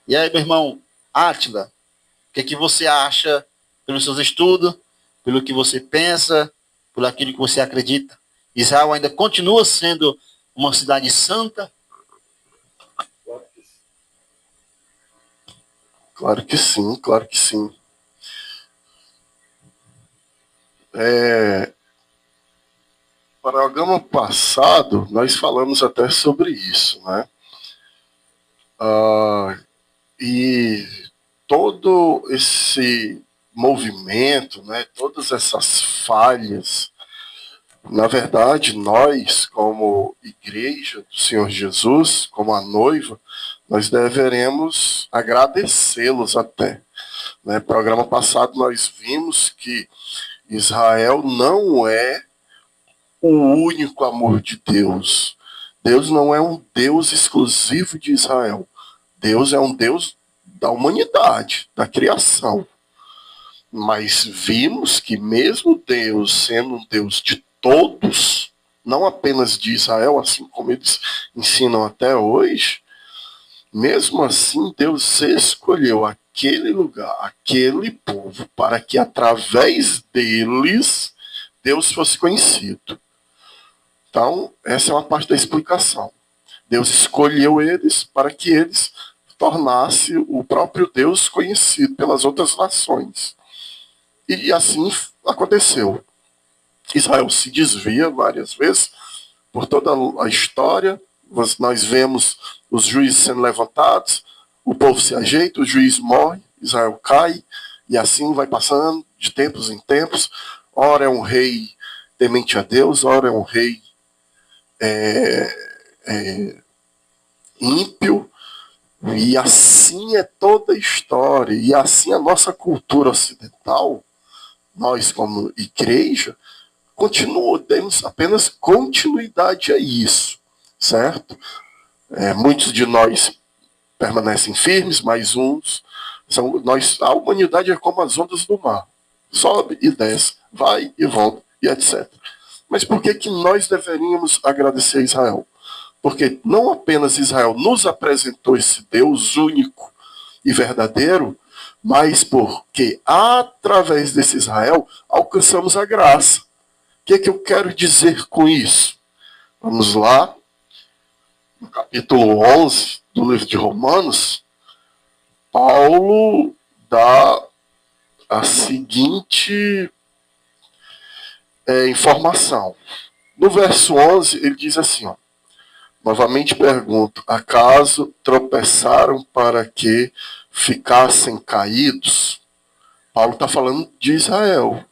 E aí, meu irmão Átila, o que é que você acha pelos seus estudos, pelo que você pensa, por aquilo que você acredita? Israel ainda continua sendo uma cidade santa? Claro que sim, claro que sim. No programa passado, nós falamos até sobre isso, né? E todo esse movimento, né, todas essas falhas, na verdade, nós, como igreja do Senhor Jesus, como a noiva, nós deveremos agradecê-los até. No programa passado nós vimos que Israel não é o único amor de Deus. Deus não é um Deus exclusivo de Israel. Deus é um Deus da humanidade, da criação. Mas vimos que mesmo Deus sendo um Deus de todos, não apenas de Israel, assim como eles ensinam até hoje, mesmo assim Deus escolheu aquele lugar, aquele povo, para que através deles Deus fosse conhecido. Então, essa é uma parte da explicação. Deus escolheu eles para que eles tornassem o próprio Deus conhecido pelas outras nações. E assim aconteceu. Israel se desvia várias vezes por toda a história. Nós vemos os juízes sendo levantados, o povo se ajeita, o juiz morre, Israel cai, e assim vai passando de tempos em tempos. Ora é um rei temente a Deus, ora é um rei ímpio, e assim é toda a história, e assim a nossa cultura ocidental, nós como igreja, demos apenas continuidade a isso, certo? Muitos de nós permanecem firmes, mas uns a humanidade é como as ondas do mar, sobe e desce, vai e volta e etc. Mas por que nós deveríamos agradecer a Israel? Porque não apenas Israel nos apresentou esse Deus único e verdadeiro, mas porque através desse Israel alcançamos a graça. O que eu quero dizer com isso? Vamos lá, no capítulo 11 do livro de Romanos, Paulo dá a seguinte informação. No verso 11, ele diz assim, ó, novamente pergunto, acaso tropeçaram para que ficassem caídos? Paulo está falando de Israel,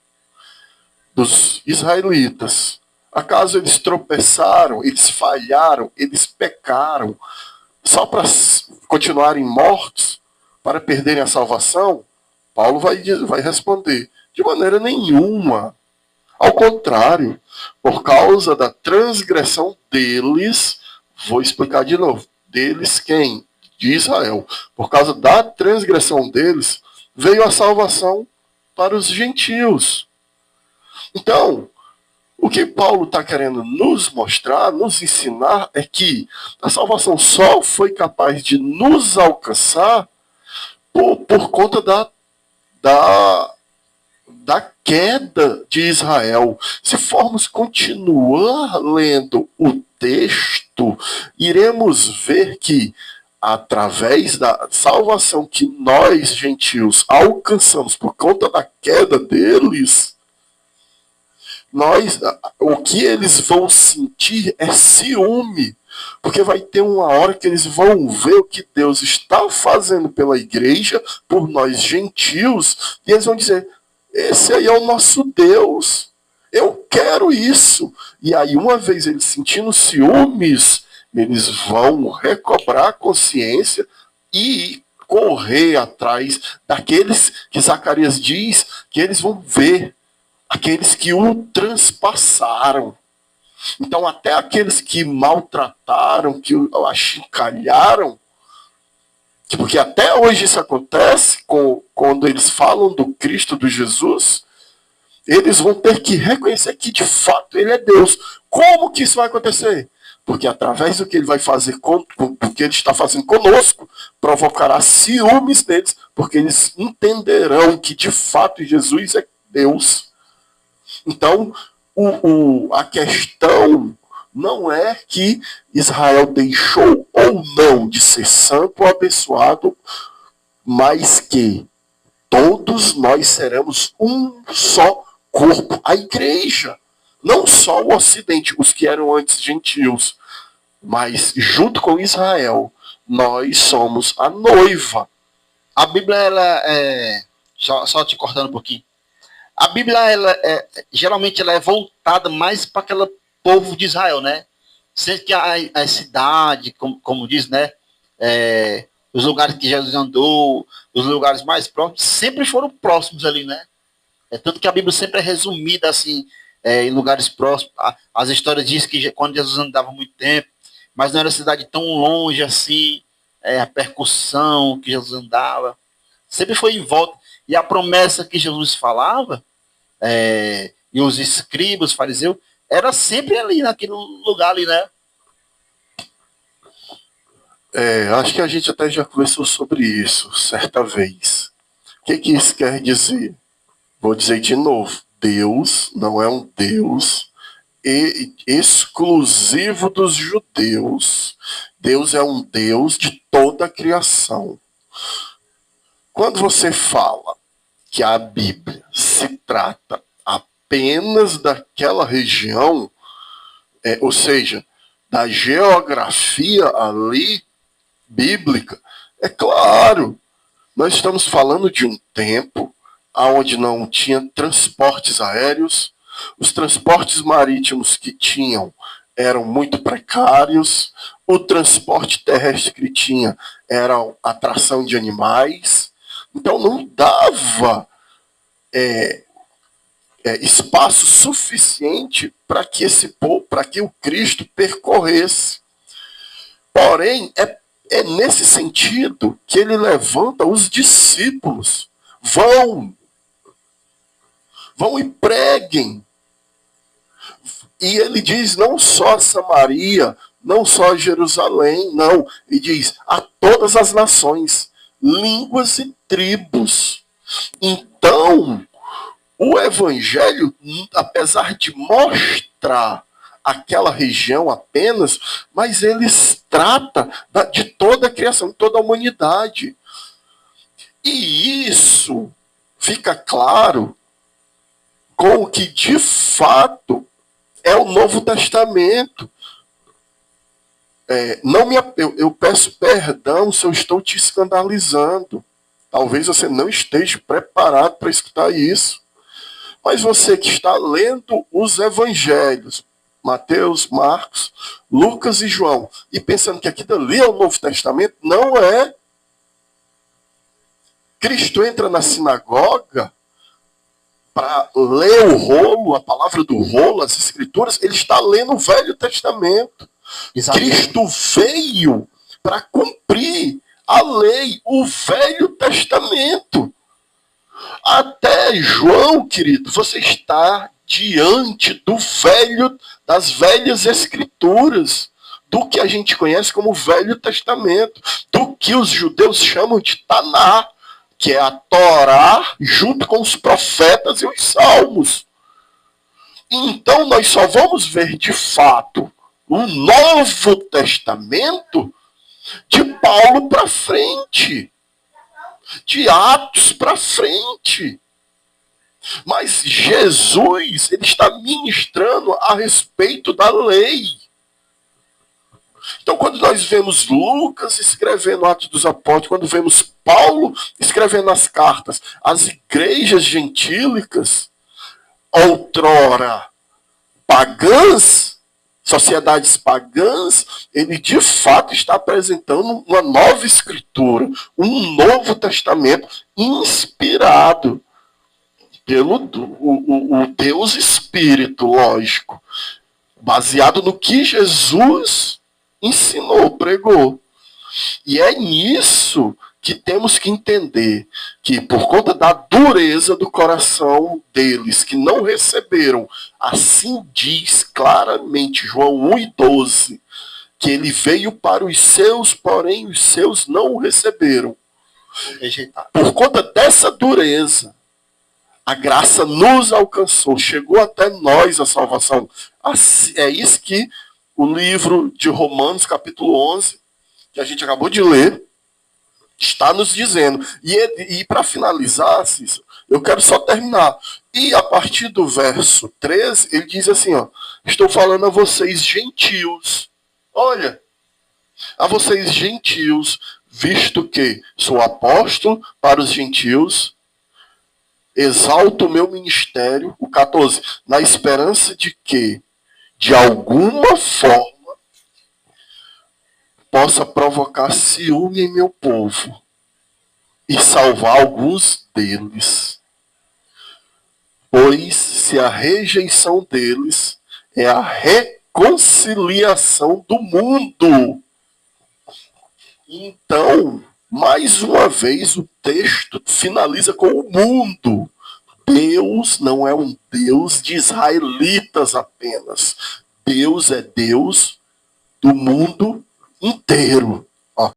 dos israelitas. Acaso eles tropeçaram, eles falharam, eles pecaram, só para continuarem mortos, para perderem a salvação? Paulo vai responder, de maneira nenhuma. Ao contrário, por causa da transgressão deles, vou explicar de novo, deles quem? De Israel. Por causa da transgressão deles, veio a salvação para os gentios. Então, o que Paulo está querendo nos mostrar, nos ensinar, é que a salvação só foi capaz de nos alcançar por conta da queda de Israel. Se formos continuar lendo o texto, iremos ver que, através da salvação que nós, gentios, alcançamos por conta da queda deles, o que eles vão sentir é ciúme, porque vai ter uma hora que eles vão ver o que Deus está fazendo pela igreja, por nós gentios, e eles vão dizer, esse aí é o nosso Deus, eu quero isso. E aí, uma vez eles sentindo ciúmes, eles vão recobrar a consciência e correr atrás daqueles que Zacarias diz que eles vão ver, aqueles que o transpassaram. Então, até aqueles que maltrataram, que o achincalharam, porque até hoje isso acontece, quando eles falam do Cristo, do Jesus, eles vão ter que reconhecer que de fato ele é Deus. Como que isso vai acontecer? porque através do que ele vai fazer, do que ele está fazendo conosco, provocará ciúmes neles, porque eles entenderão que de fato Jesus é Deus. Então, a questão não é que Israel deixou ou não de ser santo ou abençoado, mas que todos nós seremos um só corpo, a igreja. Não só o Ocidente, os que eram antes gentios, mas junto com Israel, nós somos a noiva. A Bíblia, ela só te cortando um pouquinho. A Bíblia, geralmente, ela é voltada mais para aquele povo de Israel, né? Sendo que a cidade, como diz, né? Os lugares que Jesus andou, os lugares mais próximos, sempre foram próximos ali, né? Tanto que a Bíblia sempre é resumida, assim, em lugares próximos. As histórias dizem que quando Jesus andava muito tempo, mas não era cidade tão longe assim, a percussão que Jesus andava, sempre foi em volta. E a promessa que Jesus falava, e os escribas, os fariseus, era sempre ali, naquele lugar ali, né? Acho que a gente até já conversou sobre isso certa vez. O que isso quer dizer? Vou dizer de novo. Deus não é um Deus exclusivo dos judeus. Deus é um Deus de toda a criação. Quando você fala que a Bíblia se trata apenas daquela região, ou seja, da geografia ali bíblica, é claro, nós estamos falando de um tempo onde não tinha transportes aéreos, os transportes marítimos que tinham eram muito precários, o transporte terrestre que tinha era a tração de animais, então não dava espaço suficiente para que para que o Cristo percorresse. Porém, é nesse sentido que ele levanta os discípulos. Vão e preguem. E ele diz não só a Samaria, não só a Jerusalém, não. Ele diz a todas as nações, línguas e tribos. Então, o Evangelho, apesar de mostrar aquela região apenas, mas ele trata de toda a criação, de toda a humanidade. E isso fica claro com o que de fato é o Novo Testamento. Eu peço perdão se eu estou te escandalizando. Talvez você não esteja preparado para escutar isso. Mas você que está lendo os evangelhos, Mateus, Marcos, Lucas e João, e pensando que aquilo ali é o Novo Testamento, não é. Cristo entra na sinagoga para ler o rolo, a palavra do rolo, as escrituras, ele está lendo o Velho Testamento. Exatamente. Cristo veio para cumprir a lei, o Velho Testamento. Até João, querido, você está diante das velhas escrituras, do que a gente conhece como Velho Testamento, do que os judeus chamam de Taná, que é a Torá junto com os profetas e os salmos. Então nós só vamos ver de fato o Novo Testamento de Paulo para frente, de Atos para frente. Mas Jesus, ele está ministrando a respeito da lei. Então, quando nós vemos Lucas escrevendo Atos dos Apóstolos, quando vemos Paulo escrevendo as cartas, as igrejas gentílicas, outrora pagãs, sociedades pagãs, ele de fato está apresentando uma nova escritura, um novo testamento inspirado pelo o Deus Espírito, lógico, baseado no que Jesus ensinou, pregou. E é nisso que temos que entender que, por conta da dureza do coração deles, que não receberam, assim diz claramente João 1:12, que ele veio para os seus, porém os seus não o receberam. Rejeitado. Por conta dessa dureza, a graça nos alcançou, chegou até nós a salvação. É isso que o livro de Romanos, capítulo 11, que a gente acabou de ler, está nos dizendo. E para finalizar, Cícero, eu quero só terminar. E a partir do verso 13, ele diz assim, ó, estou falando a vocês gentios. Olha, a vocês gentios, visto que sou apóstolo para os gentios, exalto o meu ministério, o 14, na esperança de que, de alguma forma, possa provocar ciúme em meu povo e salvar alguns deles. Pois se a rejeição deles é a reconciliação do mundo. Então, mais uma vez, o texto finaliza com o mundo. Deus não é um Deus de israelitas apenas. Deus é Deus do mundo inteiro.